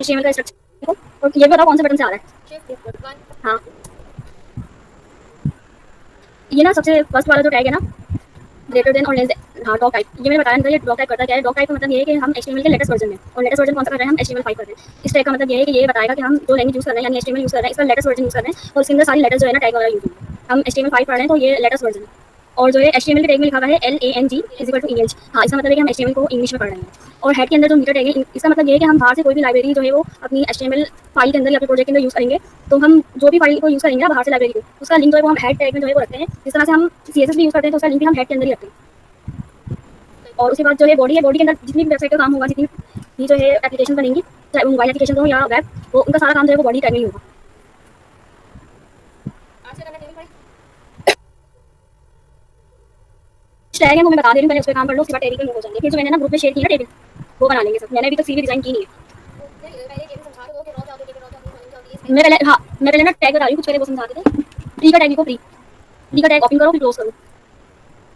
HTML का structure देखो, और ये भी बताओ कौन से बटन से आ रहा है। हाँ, ये ना सबसे फर्स्ट वाला जो टैग है ना, ग्रेटर देन और लेस देन, हाँ डॉक टाइप, ये मैंने बताया ना, ये डॉक टाइप करता क्या है। डॉक टाइप का मतलब ये है कि हम HTML के लेटेस्ट वर्जन में, और लेटेस्ट वर्जन कौन सा कर रहे हैं, हम HTML5 कर रहे हैं। इस टैग का मतलब ये है कि ये बताएगा कि हम जो लैंग्वेज यूज़ कर रहे हैं, यानी HTML यूज़ कर रहे हैं, इसका लेटेस्ट वर्जन यूज़ कर रहे हैं, और इसके अंदर सारी लेटर्स जो है ना टैग वगैरह यूज़ होंगे। हम HTML5 पढ़ रहे हैं तो ये लेटेस्ट वर्जन है। और जो है HTML के टैग में लिखा हुआ है LANG = EH, हाँ इसका मतलब है कि हम HTML को इंग्लिश में पढ़ रहे हैं। और हेड के अंदर जो मीटर टैग है, इसका मतलब ये है कि हम बाहर से कोई भी लाइब्रेरी जो है वो अपनी HTML फाइल के अंदर या फिर प्रोजेक्ट के अंदर यूज़ करेंगे, तो हम जो भी फाइल को यूज़ करेंगे ना बाहर से लाइब्रेरी को, उसका लिंक जो है वो हम हेड टैग में जो है वो रखते हैं। जिस तरह से हम CSS भी यूज़ करते हैं तो उसका लिंक भी हम हेड के अंदर ही रखते हैं। और उसके बाद जो है बॉडी है, बॉडी के अंदर जितनी भी वेबसाइट का काम होगा, जितनी भी जो है एप्लीकेशन बनेंगी, चाहे वो मोबाइल एप्लीकेशन हो या वेब, वो उनका सारा काम जो है वो बॉडी टैग में ही होगा। टैग है वो मैं बता दे रही हूँ, पहले उस पर काम कर लो, उसके बाद टेबल पे मूव हो जाएंगे। फिर जो मैंने ना ग्रुप में शेयर की ना टेबल, वो बना लेंगे सब। मैंने अभी तक CV डिजाइन की नहीं है। मैं पहले ना टैग बता रही हूँ, कुछ पहले वो समझा देते। प्री का टैग लिखो, प्री का टैग ओपन करो फिर क्लोज करो,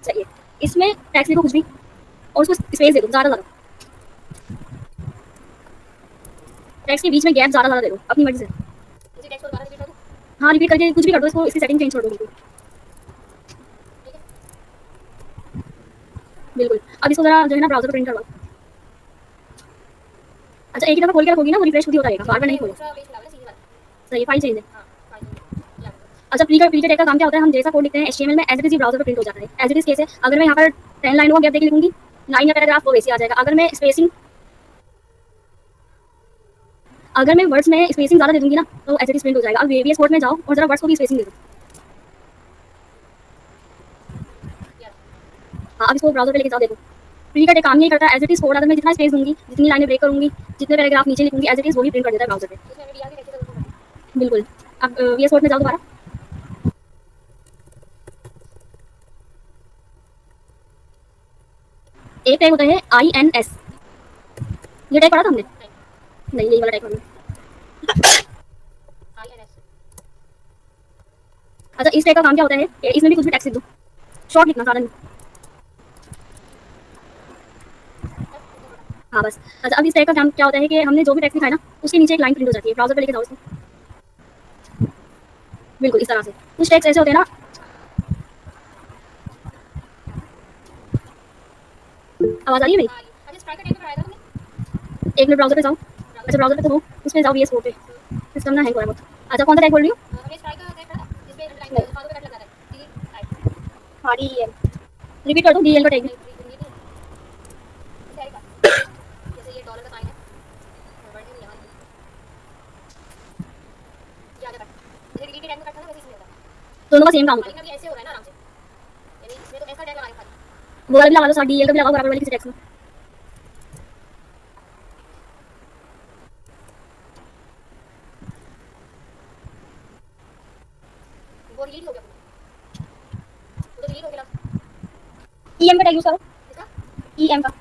सही है। इसमें टैक्स लिखो कुछ भी और उसको स्पेस दे दो ज़्यादा ज़्यादा, टैक्स के बीच में गैप ज़्यादा ज़्यादा दे दो अपनी मर्जी से। हाँ रिपीट करके कुछ भी कर दो, इसको इसकी सेटिंग चेंज कर दो बिल्कुल। बिल्कुल, अब इसको जरा जो है ना ब्राउजर पर प्रिंट करवाओ। अच्छा एक ही दफ़ा खोल के रखोगी ना, वो रिफ्रेश खुद ही होता रहेगा, बार बार नहीं खोलो। सही है, फाइल चेंज है। अच्छा प्री का टैग का काम क्या होता है, हम जैसा कोड लिखते हैं HTML में एज इट इज ब्राउजर पर प्रिंट हो जाता है। एज इट इज केस है, अगर मैं यहाँ पर 10 लाइन को गैप देके लिखूंगी, लाइन या पैराग्राफ वो वैसे आ जाएगा। अगर मैं स्पेसिंग, अगर मैं वर्ड्स में स्पेसिंग ज़्यादा दे दूंगी ना तो एज इट इज प्रिंट हो जाएगा। अब VS कोड में जाओ और जरा वर्ड्स को भी स्पेसिंग दे दो। हाँ अब इसको ब्राउजर पे लेके जाओ, देखो प्री का टैग काम यही करता है। एज इट इज कोड अगर मैं जितना स्पेस दूंगी, जितनी लाइनें ब्रेक करूंगी, जितने पैराग्राफ नीचे लिखूंगी, एज इट इज वो भी प्रिंट कर देता है ब्राउजर पे। बिल्कुल। अब VS कोड में जाओ दोबारा, एक टैग होता है INS, ये टैग पढ़ा था हमने? नहीं यही वाला टैग पढ़ना। अच्छा इस टैग का काम क्या होता है, इसमें भी कुछ भी टेक्स्ट लिख दो, शॉर्ट लिखना ज़्यादा नहीं। हाँ बस। अच्छा अब इस टैग का काम क्या होता है कि हमने जो भी टेक्स्ट लिखा है ना, उसके नीचे एक लाइन प्रिंट हो जाती है। ब्राउजर पे लेके जाओ इसको, बिल्कुल इस तरह से। कुछ टैग्स ऐसे होते हैं ना, आवाज़ आ रही है मेरी? एक मिनट ब्राउजर पे जाओ। अच्छा ब्राउजर पे तो हो, उसमें जाओ VS कोड पे, सिस्टम ना हैंग हो रहा है बहुत। अच्छा कौन सा टैग बोल रही हूँ? हाँ DEL, रिपीट कर दो DEL का टैग। दोनों का सेम काम होता है, वो वाला भी लगा लो साथ, DEL का भी लगाओ बराबर वाली किसी टेक्स्ट में। EM का टैग यूज करो, EM का।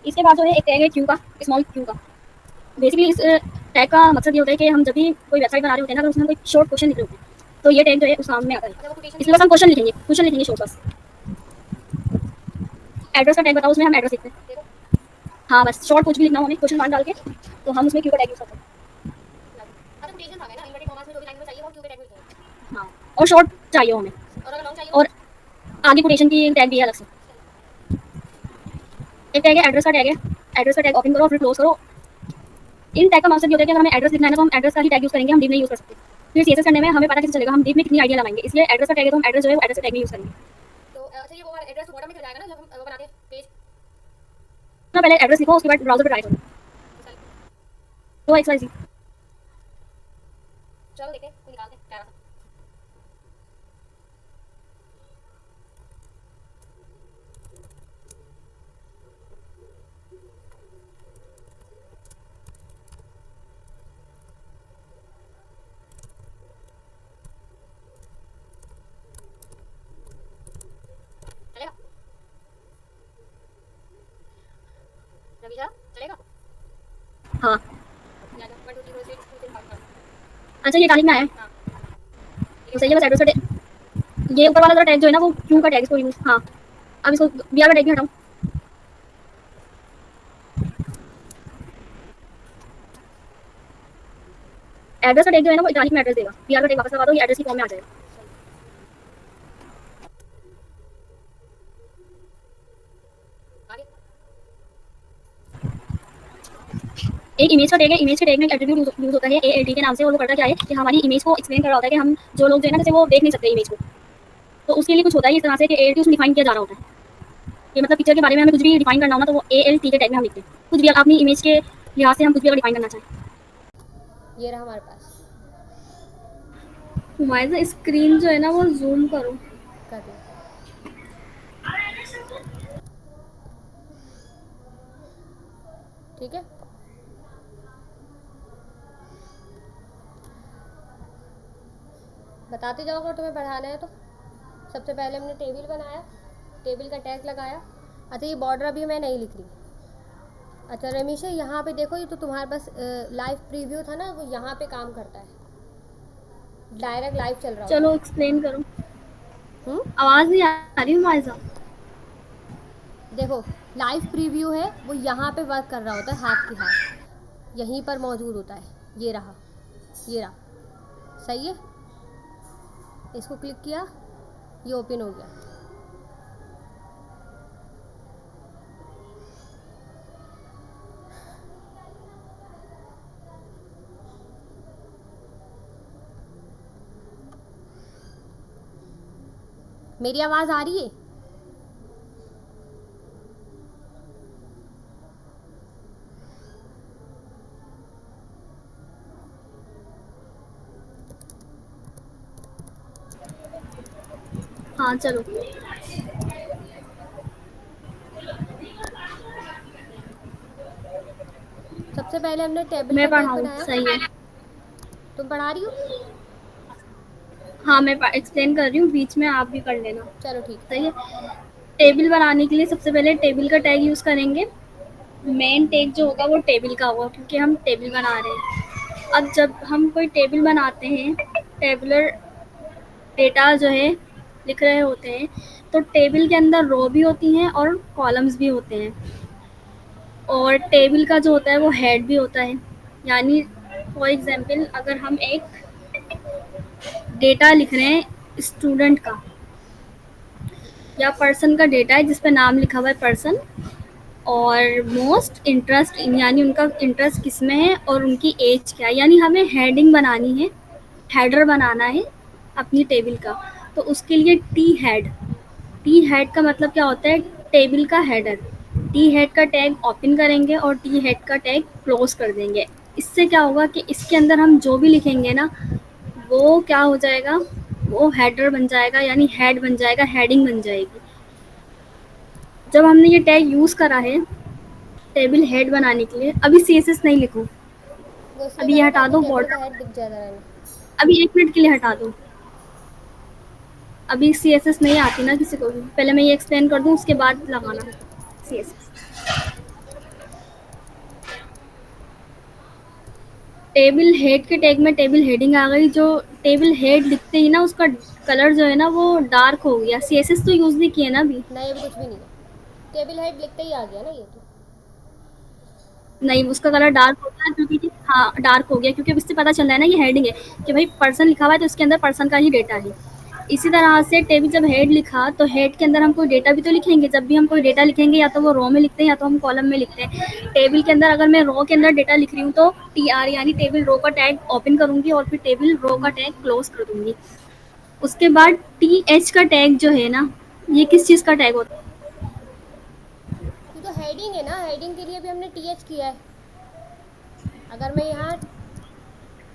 इसके बाद जो है एक टैग है Q का, स्मॉल Q का। बेसिकली इस टैग का मकसद ये होता है कि हम जब भी कोई वेबसाइट बना रहे होते हैं ना, अगर उसमें कोई शॉर्ट क्वेश्चन लिख रहे होते हैं, तो ये टैग जो है उस काम में आता है। इसमें बस हम क्वेश्चन लिखेंगे शॉर्ट बस। एड्रेस का टैग बताओ, उसमें हम एड्रेस लिखते हैं। हाँ बस शॉर्ट कुछ भी लिखना हो हमें क्वेश्चन मार्क डाल के, तो हम उसमें Q का टैग यूज करते हैं। हाँ और शॉर्ट चाहिए हो हमें, और आगे कोटेशन की टैग भी है अलग से। एक टैग है एड्रेस का टैग है, एड्रेस का टैग ओपन करो फिर क्लोज करो। इन टैग का मकसद ये होता है कि अगर हमें एड्रेस लिखना है ना, तो हम एड्रेस का ही टैग यूज करेंगे, हम डिव नहीं यूज कर सकते। फिर CSS करने में हमें पता कैसे चलेगा हम डिव में कितनी आइडिया लगाएंगे, इसलिए एड्रेस का टैग है तो हम एड्रेस जो है वो एड्रेस का टैग में यूज करेंगे। ना पहले एड्रेस लिखो, उसके बाद ब्राउजर पर ट्राई करो, तो एक्सरसाइज। हाँ अच्छा ये इटैलिक में आया है, हाँ तो ये सही है। बस टैग एड्रेस का ये ऊपर वाला जो टैग जो है ना वो क्यों का टैग इसको यूज, हाँ अब इसको बीआर का टैग भी हटाओ। एड्रेस का टैग जो है ना वो इटैलिक में एड्रेस देगा, बीआर का टैग वापस लगा दो, ये एड्रेस की फॉर्म में आ जाएगा। सही है। आगे एक इमेज का टैग है, इमेज के टैग में एक एट्रीब्यूट यूज होता है एएलटी के नाम से, और वो करता क्या है कि हमारी इमेज को एक्सप्लेन कर रहा होता है कि हम जो लोग जो है ना जैसे वो देख नहीं सकते इमेज को, तो उसके लिए कुछ होता है इस तरह से कि एएलटी उसमें डिफाइन किया जा रहा होता है। ये मतलब पिक्चर के बारे में हमें कुछ भी डिफाइन करना हो ना तो वो एएलटी के टैग में हम लिखते हैं, कुछ भी अपनी इमेज के लिहाज से हम कुछ भी अगर डिफाइन करना चाहें। ये रहा हमारे पास। हमारे स्क्रीन जो है ना वो जूम करो। कर दिया। ठीक है, बताते जाओ अगर तुम्हें बढ़ाना है तो। सबसे पहले हमने टेबल बनाया, टेबल का टैग लगाया। अच्छा ये बॉर्डर अभी मैं नहीं लिख रही। अच्छा रमीशा यहाँ पे देखो, ये तो तुम्हारे पास लाइव प्रीव्यू था ना, वो यहाँ पे काम करता है, डायरेक्ट लाइव चल रहा होता चलो है। एक्सप्लेन करो, हम्म, आवाज नहीं आ रही हमारे साथ। देखो लाइव प्रीव्यू है वो यहाँ पे वर्क कर रहा होता है, हाथ के हाथ यहीं पर मौजूद होता है। ये रहा, ये रहा, सही है। इसको क्लिक किया, ये ओपन हो गया। मेरी आवाज़ आ रही है? हाँ चलो। सबसे पहले हमने टेबल मैं का टैग पढ़ाऊँ, बनाया। सही है। तुम पढ़ा रही हो? हाँ मैं एक्सप्लेन कर रही हूँ, बीच में आप भी कर लेना। चलो ठीक सही है। टेबल बनाने के लिए सबसे पहले टेबल का टैग यूज़ करेंगे। मेन टैग जो होगा वो टेबल का होगा क्योंकि हम टेबल बना रहे हैं। अब जब हम कोई टेबल बनाते हैं, टेबलर डेटा जो है लिख रहे होते हैं, तो टेबल के अंदर रो भी होती हैं और कॉलम्स भी होते हैं, और टेबल का जो होता है वो हेड भी होता है। यानी फॉर एग्जांपल अगर हम एक डेटा लिख रहे हैं स्टूडेंट का या पर्सन का डेटा है जिस पे नाम लिखा हुआ है पर्सन, और मोस्ट इंटरेस्ट यानी उनका इंटरेस्ट किस में है और उनकी एज क्या है, यानी हमें हेडिंग बनानी है, हेडर बनाना है अपनी टेबल का। तो उसके लिए टी हेड, टी हेड का मतलब क्या होता है, टेबल का हेडर। टी हेड का टैग ओपन करेंगे और टी हेड का टैग क्लोज कर देंगे। इससे क्या होगा कि इसके अंदर हम जो भी लिखेंगे ना वो क्या हो जाएगा, वो हेडर बन जाएगा, यानी हेड बन जाएगा, हेडिंग बन जाएगी। जब हमने ये टैग यूज़ करा है टेबल हेड बनाने के लिए, अभी सीएसएस नहीं लिखो, वो इसलिए अभी कर ये रही हूँ हटा ताकि दो टेबल का बॉर्डर, हेड दिख जाए ज़रा नहीं। अभी 1 मिनट के लिए हटा दो। अभी सीएसएस नहीं आती ना किसी को भी, पहले मैं ये एक्सप्लेन कर दूँ उसके बाद ठीक है लगाना ठीक है। सीएसएस। टेबल हेड के टैग में टेबल हेडिंग आ गई, जो टेबल हेड लिखते ही ना उसका कलर जो है ना वो डार्क हो गया। सीएसएस तो यूज़ नहीं किया ना अभी। नहीं अभी कुछ भी नहीं है, टेबल हेड लिखते ही आ गया ना ये तो। नहीं उसका कलर डार्क हो गया क्योंकि, हाँ डार्क हो गया क्योंकि अब इससे पता चल रहा है ना ये हेडिंग है कि भाई पर्सन लिखा हुआ है तो इसके अंदर पर्सन का ही डेटा है। इसी तरह से टेबल जब हेड लिखा तो हेड के अंदर हम कोई डेटा भी तो लिखेंगे, जब भी हम कोई डेटा लिखेंगे या तो वो रो में लिखते हैं या तो हम कॉलम में लिखते हैं। टेबल के अंदर अगर मैं रो के अंदर डेटा लिख रही हूँ तो टी आर यानी टेबल रो का टैग ओपन करूंगी और फिर टेबल रो का टैग क्लोज कर दूंगी। उसके बाद टी एच का टैग जो है ना, ये किस चीज़ का टैग होता है? ये तो हेडिंग है ना, हेडिंग के लिए भी हमने टीएच किया है। अगर मैं यहाँ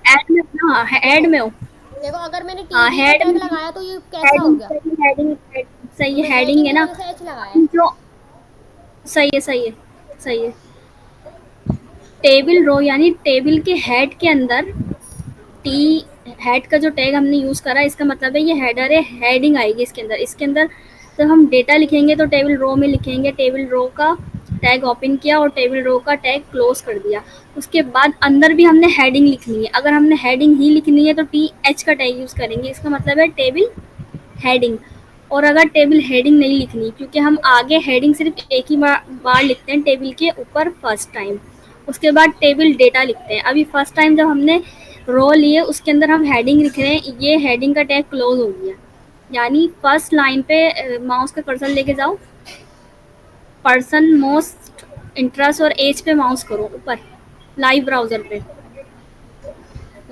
एड में, हाँ देखो, एड में हो। देखो अगर मैंने हाँ टीवी का हेड टैग में, लगाया तो ये कैसा हो हेडिंग गया? सही, हेडिंग तो सही है, मैं हेडिंग हेडिंग है की ना। वजह से एच लगाया है। हम जो, सही है सही है सही है। टेबल रो यानी टेबल के हेड के अंदर टी हेड का जो टैग हमने यूज़ करा इसका मतलब है ये हेडर है, हेडिंग आएगी इसके अंदर। इसके अंदर जब हम डेटा लिखेंगे तो टेबल रो में लिखेंगे, टेबल रो का टैग ओपन किया और टेबल रो का टैग क्लोज कर दिया। उसके बाद अंदर भी हमने हेडिंग लिखनी है। अगर हमने हेडिंग ही लिखनी है तो टी एच का टैग यूज़ करेंगे, इसका मतलब है टेबल हेडिंग। और अगर टेबल हेडिंग नहीं लिखनी, क्योंकि हम आगे हेडिंग सिर्फ एक ही बार लिखते हैं टेबल के ऊपर फर्स्ट टाइम, उसके बाद टेबल डेटा लिखते हैं। अभी फर्स्ट टाइम जब हमने रो लिए उसके अंदर हम हेडिंग लिख रहे हैं, ये हेडिंग का टैग क्लोज हो गया। यानी फर्स्ट लाइन पे माउस का कर्सर लेके जाओ, पर्सन मोस्ट इंटरेस्ट और एज पे माउस करो ऊपर लाइव ब्राउजर पे।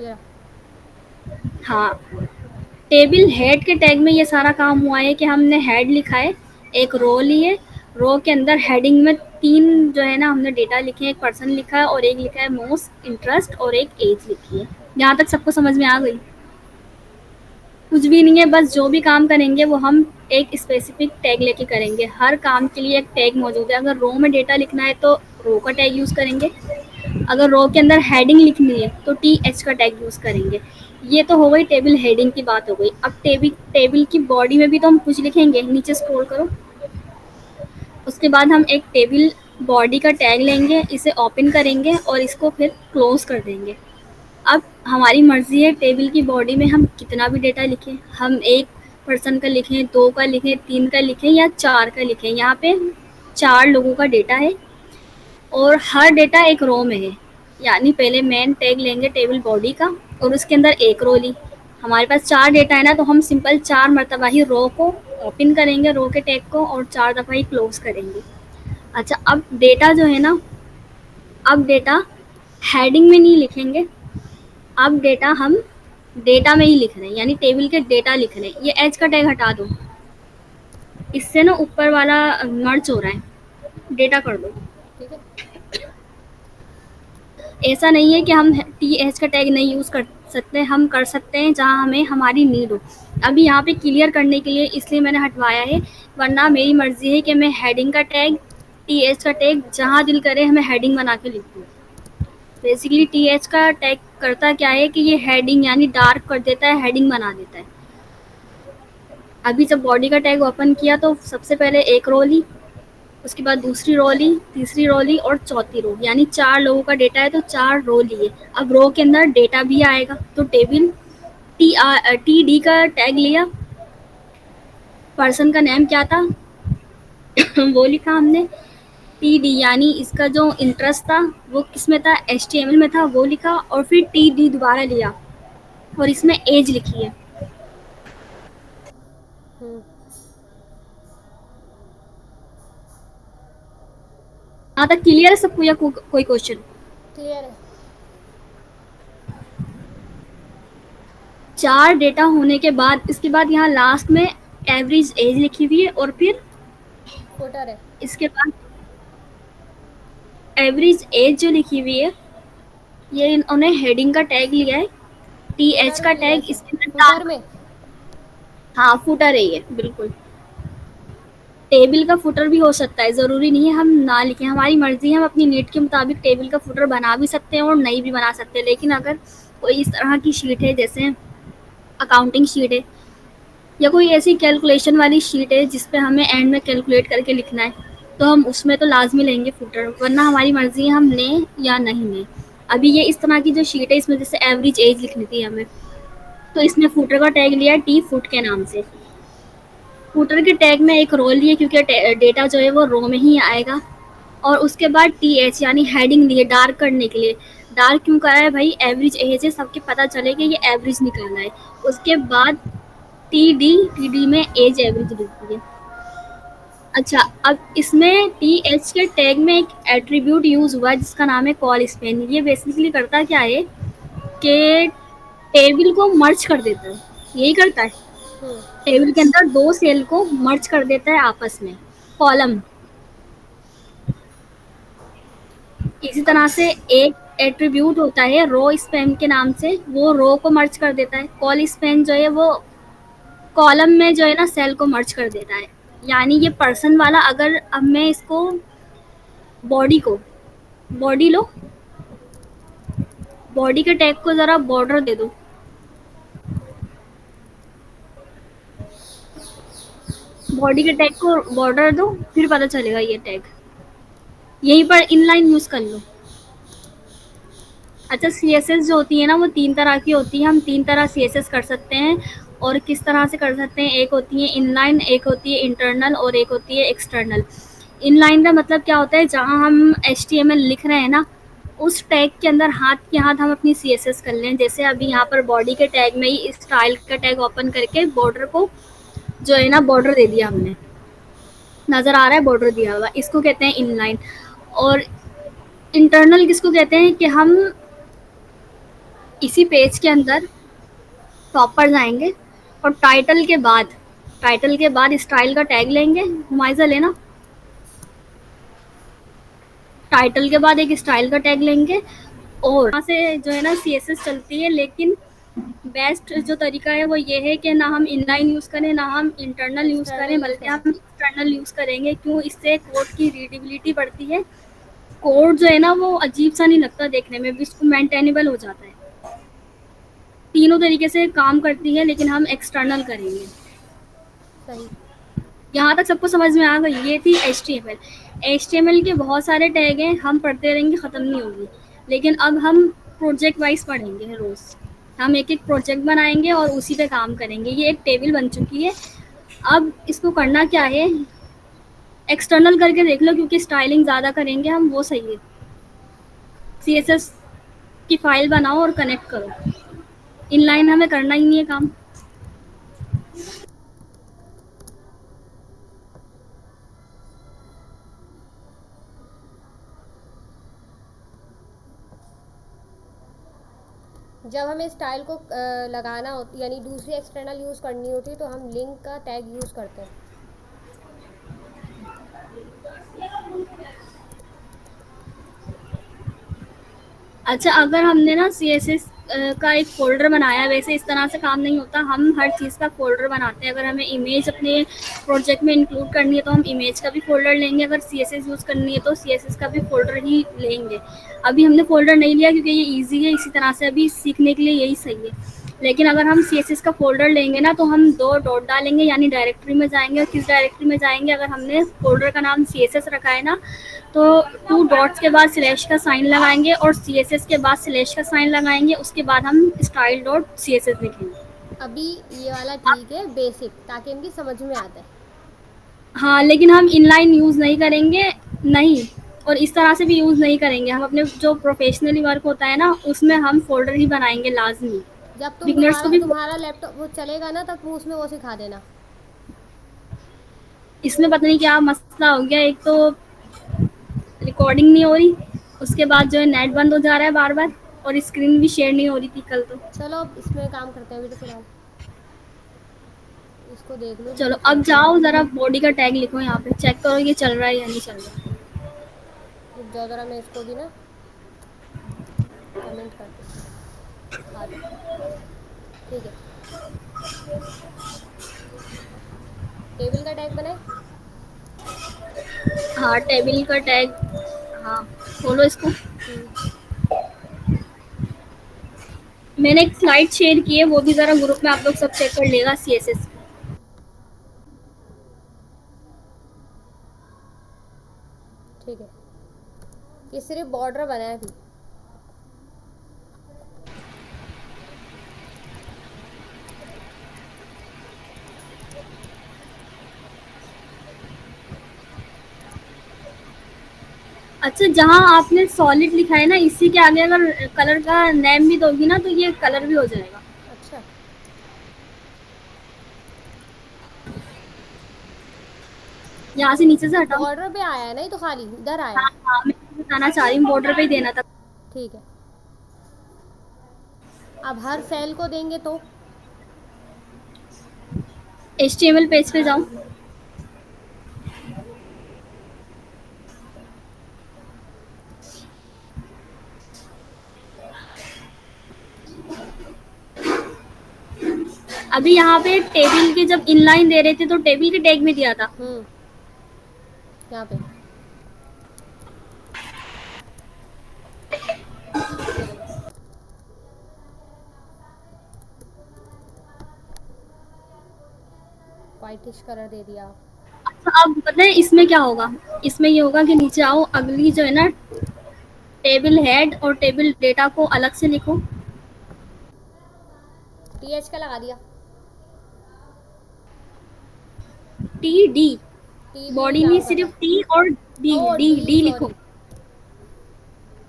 या हाँ, टेबल हेड के टैग में ये सारा काम हुआ है कि हमने हेड लिखा है, एक रो ली है, रो के अंदर हेडिंग में 3 जो है ना हमने डेटा लिखे हैं, एक पर्सन लिखा है और एक लिखा है मोस्ट इंटरेस्ट और एक एज लिखी है। यहाँ तक सबको समझ में आ गई? कुछ भी नहीं है, बस जो भी काम करेंगे वो हम एक स्पेसिफिक टैग लेके करेंगे। हर काम के लिए एक टैग मौजूद है। अगर रो में डेटा लिखना है तो रो का टैग यूज़ करेंगे, अगर रो के अंदर हेडिंग लिखनी है तो टी एच का टैग यूज़ करेंगे। ये तो हो गई टेबल हेडिंग की बात हो गई। अब टेबल टेबल की बॉडी में भी तो हम कुछ लिखेंगे, नीचे स्क्रॉल करो। उसके बाद हम एक टेबल बॉडी का टैग लेंगे, इसे ओपन करेंगे और इसको फिर क्लोज कर देंगे। अब हमारी मर्ज़ी है टेबल की बॉडी में हम कितना भी डेटा लिखें, हम 1 पर्सन का लिखें, 2 का लिखें, 3 का लिखें या 4 का लिखें। यहाँ पे 4 लोगों का डेटा है और हर डेटा एक रो में है। यानी पहले मेन टैग लेंगे टेबल बॉडी का और उसके अंदर एक रो ली। हमारे पास 4 डेटा है ना, तो हम सिंपल 4 मरतबा ही रो को ओपन करेंगे, रो के टैग को, और 4 दफ़ा ही क्लोज करेंगे। अच्छा, अब डेटा जो है ना, अब डेटा हेडिंग में नहीं लिखेंगे, अब डेटा हम डेटा में ही लिख रहे हैं, यानी टेबल के डेटा लिख रहे हैं। ये एच का टैग हटा दो, इससे ना ऊपर वाला मर्ज हो रहा है, डेटा कर दो। ठीक है। ऐसा नहीं है कि हम टी एच का टैग नहीं यूज़ कर सकते, हम कर सकते हैं जहाँ हमें हमारी नीड हो। अभी यहाँ पे क्लियर करने के लिए इसलिए मैंने हटवाया है, वरना मेरी मर्ज़ी है कि मैं हेडिंग का टैग, टी एच का टैग जहाँ दिल करे हमें हेडिंग बना के लिख दूँ। बेसिकली टी एच का टैग करता क्या है कि ये हेडिंग यानी डार्क कर देता है, हेडिंग बना देता है। अभी जब बॉडी का टैग ओपन किया तो सबसे पहले एक रो ली, उसके बाद दूसरी रो ली, तीसरी रो ली और चौथी रो, यानी 4 लोगों का डेटा है तो 4 रो लिए। अब रो के अंदर डेटा भी आएगा, तो टेबल टी डी का टैग लिया, पर्सन का नेम क्या था वो लिखा हमने, टी डी यानी इसका जो इंटरेस्ट था वो किस में था, एच टी एम एल में था, वो लिखा, और फिर टी डी दोबारा लिया और इसमें एज लिखी है। हम्म। यहाँ तक क्लियर है सबको या कोई क्वेश्चन? क्लियर है। 4 डेटा होने के बाद इसके बाद यहाँ लास्ट में एवरेज एज लिखी हुई है और फिर फुटर है। इसके बाद एवरेज एज जो लिखी हुई है, ये इन्होंने हेडिंग का टैग लिया है, टी एच फुटर का में लिया है टैग इसे। इसके अंदर फुटर डाल। में। हाँ, फुटर है ये बिल्कुल। टेबल का फुटर भी हो सकता है, ज़रूरी नहीं है हम ना लिखें, हमारी मर्जी है, हम अपनी नीड के मुताबिक टेबल का फुटर बना भी सकते हैं और नहीं भी बना सकते। लेकिन अगर कोई इस तरह की शीट है, जैसे अकाउंटिंग शीट है या कोई ऐसी कैलकुलेशन वाली शीट है जिस पे हमें एंड में कैलकुलेट करके लिखना है, तो हम उसमें तो लाजमी लेंगे फुटर, वरना हमारी मर्जी है हम लें या नहीं लें। अभी ये इस तरह की जो शीट है, इसमें जैसे एवरेज एज लिखनी थी हमें, तो इसने फुटर का टैग लिया टी फुट के नाम से। फुटर के टैग में एक रो लिए क्योंकि डेटा जो है वो रो में ही आएगा, और उसके बाद टी एच यानी हेडिंग दी है डार्क करने के लिए। डार्क क्यों करा है भाई, एवरेज एज है, सबके पता चले कि ये एवरेज निकलना है। उसके बाद टी डी में एज एवरेज लिखती है। अच्छा, अब इसमें टी एच के टैग में एक एट्रीब्यूट यूज़ हुआ है जिसका नाम है कॉल स्पेन। ये बेसिकली करता क्या है कि टेबल को मर्ज कर देता है, यही करता है। हम्म। टेबल के अंदर 2 सेल को मर्ज कर देता है आपस में, कॉलम। इसी तरह से एक एट्रीब्यूट होता है रो स्पैन के नाम से, वो रो को मर्ज कर देता है। कॉल स्पैन जो है वो कॉलम में जो है ना सेल को मर्ज कर देता है। यानी ये पर्सन वाला, अगर अब मैं इसको बॉडी को, बॉडी लो, बॉडी के टैग को ज़रा बॉर्डर दे दो, बॉडी के टैग को बॉर्डर दो, फिर पता चलेगा ये टैग। यहीं पर इनलाइन यूज़ कर लो। अच्छा, सीएसएस जो होती है ना वो 3 तरह की होती है, हम 3 तरह सीएसएस कर सकते हैं। और किस तरह से कर सकते हैं, एक होती है इनलाइन, एक होती है इंटरनल और एक होती है एक्सटर्नल। इनलाइन का मतलब क्या होता है, जहाँ हम एचटीएमएल लिख रहे हैं ना, उस टैग के अंदर हाथ के हाथ हम अपनी सीएसएस कर लें। जैसे अभी यहाँ पर बॉडी के टैग में ही स्टाइल का टैग ओपन करके बॉर्डर को जो है ना बॉर्डर दे दिया हमने, नज़र आ रहा है बॉर्डर दिया हुआ, इसको कहते हैं इनलाइन। और इंटरनल किसको कहते हैं कि हम इसी पेज के अंदर टॉप पर जाएंगे और टाइटल के बाद स्टाइल का टैग लेंगे, हुमाइजा लेना, टाइटल के बाद एक स्टाइल का टैग लेंगे और यहाँ से जो है ना सीएसएस चलती है। लेकिन बेस्ट जो तरीका है वो ये है कि ना हम इनलाइन यूज़ करें ना हम इंटरनल यूज़ एक्सटर्नल करें, यूज़ बल्कि करें। हम एक्सटर्नल यूज़ करेंगे। क्यों, इससे कोड की रीडेबिलिटी बढ़ती है। कोड जो है ना वो अजीब सा नहीं लगता देखने में भी, इसको मेंटेनेबल हो जाता है। तीनों तरीके से काम करती है, लेकिन हम एक्सटर्नल करेंगे। सही। यहाँ तक सबको समझ में आ गई? ये थी एच टी एम एल के बहुत सारे टैग हैं, हम पढ़ते रहेंगे, ख़त्म नहीं होगी। लेकिन अब हम प्रोजेक्ट वाइज पढ़ेंगे रोज़। हम एक एक प्रोजेक्ट बनाएंगे और उसी पे काम करेंगे। ये एक टेबल बन चुकी है। अब इसको करना क्या है, एक्सटर्नल करके देख लो, क्योंकि स्टाइलिंग ज़्यादा करेंगे हम, वो सही है। सी एस एस की फाइल बनाओ और कनेक्ट करो। इनलाइन हमें करना ही नहीं है काम। जब हमें स्टाइल को लगाना होती यानी दूसरी एक्सटर्नल यूज़ करनी होती है तो हम लिंक का टैग यूज़ करते हैं। अच्छा, अगर हमने ना सीएसएस का एक फ़ोल्डर बनाया, वैसे इस तरह से काम नहीं होता, हम हर चीज़ का फ़ोल्डर बनाते हैं। अगर हमें इमेज अपने प्रोजेक्ट में इंक्लूड करनी है तो हम इमेज का भी फ़ोल्डर लेंगे, अगर सीएसएस यूज़ करनी है तो सीएसएस का भी फ़ोल्डर ही लेंगे। अभी हमने फ़ोल्डर नहीं लिया क्योंकि ये ईज़ी है, इसी तरह से अभी सीखने के लिए यही सही है। लेकिन अगर हम सीएसएस का फ़ोल्डर लेंगे ना तो हम 2 डॉट डालेंगे, यानी डायरेक्टरी में जाएँगे। और किस डायरेक्टरी में जाएँगे, अगर हमने फ़ोल्डर का नाम सीएसएस रखा है ना, तो 2 डॉट्स के बाद स्लैश का साइन लगाएँगे और सीएसएस के बाद स्लैश का साइन लगाएँगे, उसके बाद हम स्टाइल डॉट सीएसएस लिखेंगे। अभी ये वाला ठीक है बेसिक, ताकि इनकी समझ में आता है। हाँ, लेकिन हम इनलाइन यूज़ नहीं करेंगे, नहीं, और इस तरह से भी यूज़ नहीं करेंगे। हम अपने जो प्रोफ़ेशनली वर्क होता है ना, उसमें हम फ़ोल्डर ही बनाएँगे लाज़मी। जब तुम बिगिनर्स को तुम्हारा भी तुम्हारा लैपटॉप वो चलेगा ना, तब तुम उसमें वो सिखा देना। इसमें पता नहीं क्या मसला हो गया, एक तो रिकॉर्डिंग नहीं हो रही, उसके बाद जो है नेट बंद हो जा रहा है बार-बार, और स्क्रीन भी शेयर नहीं हो रही थी कल तो। चलो अब इसमें काम करते हैं अभी तो फ़िलहाल। इसको देख लो चलो कि अब चलता है। जाओ ज़रा बॉडी का टैग लिखो, यहाँ पे चेक करो ये चल रहा है या नहीं चल रहा है। रुक जाओ ज़रा, मैं इसको भी ना कमेंट कर देती हूँ, दिखा दो। ठीक है, टेबल का टैग बनाए। हाँ, टेबल का टैग, हाँ, खोलो इसको। हम्म। मैंने एक स्लाइड शेयर की है, वो भी ज़रा ग्रुप में आप लोग सब चेक कर लेगा, सीएसएस। ठीक है, ये सिर्फ बॉर्डर बना है अभी। अच्छा, जहाँ आपने सॉलिड लिखा है ना, इसी के आगे अगर कलर का नेम भी दोगी ना तो ये कलर भी हो जाएगा। अच्छा, यहाँ से नीचे से हटाओ। बॉर्डर पे आया है नहीं तो खाली इधर आया हाँ है। हाँ, मैं बताना चाह रही हूँ, बॉर्डर पे ही देना था। ठीक है, अब हर सेल को देंगे तो एचटीएमएल पेज पे जाओ। अभी यहाँ पे टेबल के जब इनलाइन दे रहे थे तो टेबल के टैग में दिया था। यहाँ पे वाइटिश कलर दे दिया। तो अब पता है इसमें क्या होगा, इसमें ये होगा कि नीचे आओ, अगली जो है ना टेबल हेड और टेबल डेटा को अलग से लिखो। TH का लगा दिया। टी डी, टी भी बॉडी में यहाँ पर था। सिर्फ टी और डी है, ओ डी डी, डी लिखो। सॉरी।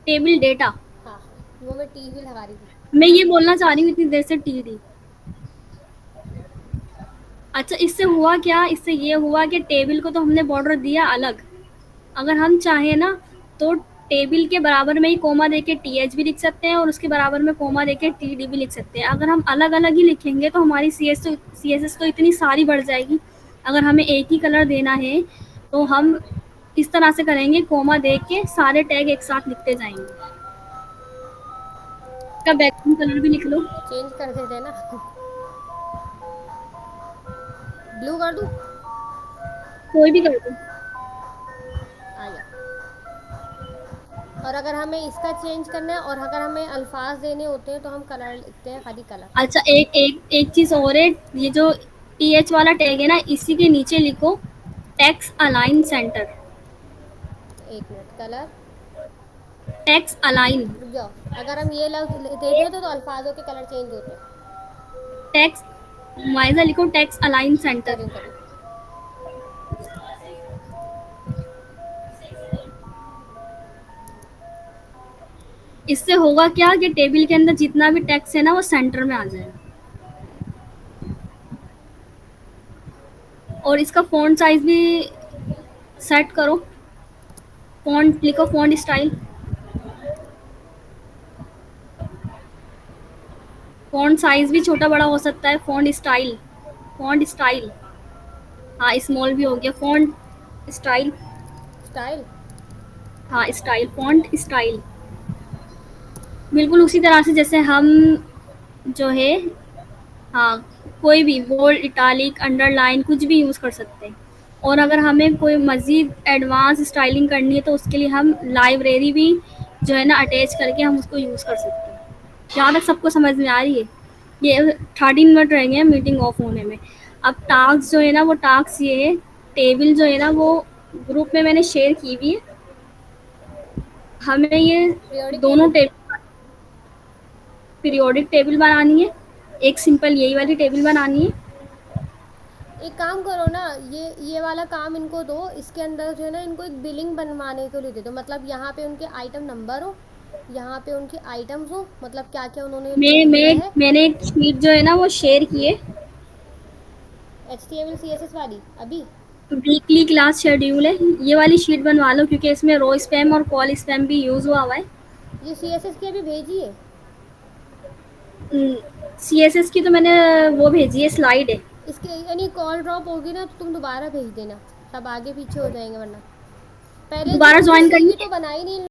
टेबल डेटा, हाँ, वो मैं टी भी लगा रही थी। मैं ये बोलना चाह रही हूँ इतनी देर से टी डी। अच्छा, इससे हुआ क्या, इससे ये हुआ कि टेबल को तो हमने बॉर्डर दिया अलग, अगर हम चाहें ना तो टेबल के बराबर में ही कोमा देके टी एच भी लिख सकते हैं और उसके बराबर में कोमा देके टी डी भी लिख सकते हैं। अगर हम अलग अलग ही लिखेंगे तो हमारी सी एस एस तो इतनी सारी बढ़ जाएगी। अगर हमें एक ही कलर देना है तो हम इस तरह से करेंगे, कोमा दे के सारे टैग एक साथ लिखते जाएंगे। का बैकग्राउंड कलर भी लिख लो। चेंज कर देते ना। ब्लू कर दूँ? कोई भी कर दो। आ गया। और अगर हमें इसका चेंज करना है और अगर हमें अल्फाज देने होते हैं तो हम कलर लिखते हैं, खाली कलर। अच्छा, एक एक एक चीज और है, ये जो टी एच वाला टैग है ना, इसी के नीचे लिखो टेक्स अलाइन सेंटर। एक मिनट, कलर। टेक्स अलाइन, रुक जाओ। अगर हम ये लफ्ज देते हैं तो अल्फाजों के कलर चेंज होते हैं। टेक्स, माइजा लिखो टेक्स अलाइन सेंटर। करूँ करूँ। इससे होगा क्या कि टेबल के अंदर जितना भी टेक्स्ट है ना वो सेंटर में आ जाएगा। और इसका फॉन्ट साइज भी सेट करो। फॉन्ट लिखो, फॉन्ट स्टाइल। फॉन्ट साइज भी छोटा बड़ा हो सकता है। फॉन्ट स्टाइल, फॉन्ट स्टाइल, हाँ स्मॉल भी हो गया। Font style, style. हाँ स्टाइल, फॉन्ट स्टाइल बिल्कुल उसी तरह से जैसे हम जो है, हाँ कोई भी बोल्ड, इटालिक, अंडरलाइन कुछ भी यूज़ कर सकते हैं। और अगर हमें कोई मज़ीद एडवांस स्टाइलिंग करनी है तो उसके लिए हम लाइब्रेरी भी जो है ना अटैच करके हम उसको यूज़ कर सकते हैं। यहाँ तक सबको समझ में आ रही है? ये 13 मिनट रह गए हैं मीटिंग ऑफ होने में। अब टास्क जो है ना, वो टास्क ये है, टेबल जो है ना वो ग्रुप में मैंने शेयर की हुई है। हमें ये पीरियोडिक दोनों टेबल। टेबल, पीरियोडिक टेबल बनानी है, एक सिंपल यही वाली टेबल बनानी है। एक काम करो ना, ये वाला काम इनको दो, इसके अंदर जो है ना इनको एक बिलिंग बनवाने के लिए दे दो। मतलब यहाँ पे उनके आइटम नंबर हो, यहाँ पे उनके आइटम्स हो, मतलब क्या क्या उन्होंने लिया है। मैंने एक शीट जो है ना वो शेयर की है। HTML CSS वाली अभी। वीकली क्लास शेड्यूल है, ये वाली शीट बनवा लो क्योंकि इसमें रो स्पैम और कॉल स्पैम भी यूज़ हुआ हुआ है। ये CSS की अभी भेजी है। सी एस एस की तो मैंने वो भेजी है, स्लाइड है। इसके यानी कॉल ड्रॉप होगी ना तो तुम दोबारा भेज देना, सब आगे पीछे हो जाएंगे वरना। पहले दोबारा उन्होंने ज्वाइन करनी CV है। तो बनाई नहीं।